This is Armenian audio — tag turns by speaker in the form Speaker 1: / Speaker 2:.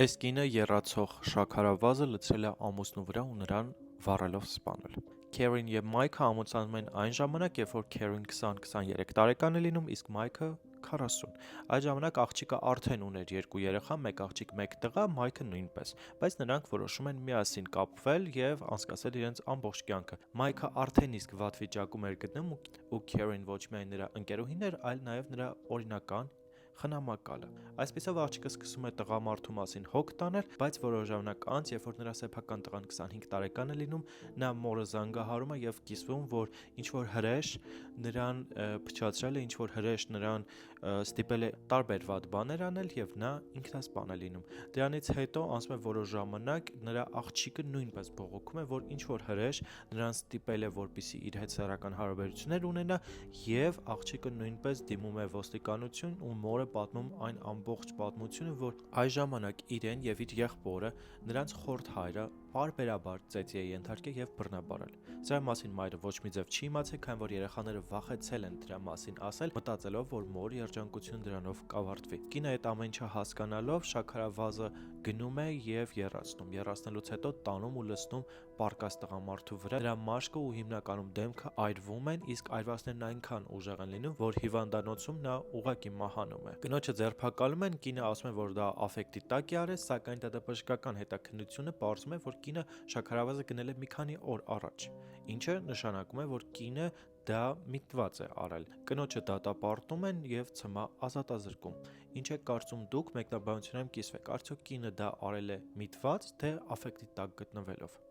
Speaker 1: Այս կինը եռացող շաքարավազը լցրել է ամուսնու վրա ու նրան վառելով սպանել։ Քերին և Մայքը ամուսնանում են այն ժամանակ, երբ որ Քերին 20-23 տարեկան է լինում, իսկ Մայքը 40։ Այդ ժամանակ աղջիկը արդեն ուներ 2 երեխա, 1 աղջիկ, 1 տղա, Մայքը նույնպես, բայց նրանք որոշում են միասին կապվել և անցկացնել իրենց ամբողջ կյանքը։ Մայքը արդեն իսկ վատ վիճակում էր գտնում ու Քերին ոչ միայն նրա ընկերուհին էր, այլ նաև նրա օրինական խնամակալը։ Այսպիսով աղջիկը սկսում է տղամարդու մասին հոգ տանել, բայց որոշ ժամանակ անց, երբ որ նրա սեփական տղան 25 տարեկան է լինում, նա մորը զանգահարում է եւ կիսվում, որ ինչ-որ հրեշ նրան փչացրել է, ինչ-որ հրեշ նրան ստիպել է տարբեր վատ բաներ անել եւ նա ինքնասպան է լինում։ Դրանից հետո անցնում է որոշ ժամանակ, նրա աղջիկը նույնպես բողոքում է, որ ինչ-որ հրեշ նրան ստիպել է, որպեսզի իր հետ սեռական հարաբերություններ ունենա եւ աղջիկը նույնպես դիմում է ոստիկանություն ու մորը պատմում այն ամբողջ պատմությունը, որ այս ժամանակ իրեն եւ իր եղբորը նրանց խորթ հայրը պարբերաբար ծեծի է ենթարկել եւ բռնաբարել։ Սրա մասին մայրը ոչ մի ձև չի իմացել, քանի որ երեխաները վախեցել են դրա մասին ասել, մտածելով, որ մորի երջանկությունը դրանով կավարտվի։ Կինը այդ ամեն ինչը հասկանալով շաքարավազը գնում է եւ եռացնում։ Եռացնելուց հետո տանում ու լցնում պարկած տղամարդու վրա։ Դրա մաշկը ու հիմնականում դեմքը այրվում են, իսկ այրվածներն այնքան ուժեղ են լինում, որ հիվանդանոցում նա ուղղակի մահանում է։ Կնոջը ձերբակալում են, կինը ասում է, որ դա աֆեկտի տակ է արել, սակայն ՏՏ-բժշկական հետաքննությունը պարզում է, որ կինը շաքարավազը գնել է մի քանի օր առաջ, ինչը նշանակում է, որ կինը դա միտված է արել։ Կնոջը դատապարտում են եւ ցմահ ազատազրկում։ Ինչ եք կարծում դուք, մեկնաբանություններում կիսվեք, արդյոք կինը դա արել է միտված, թե աֆեկտի տակ գտնվելով։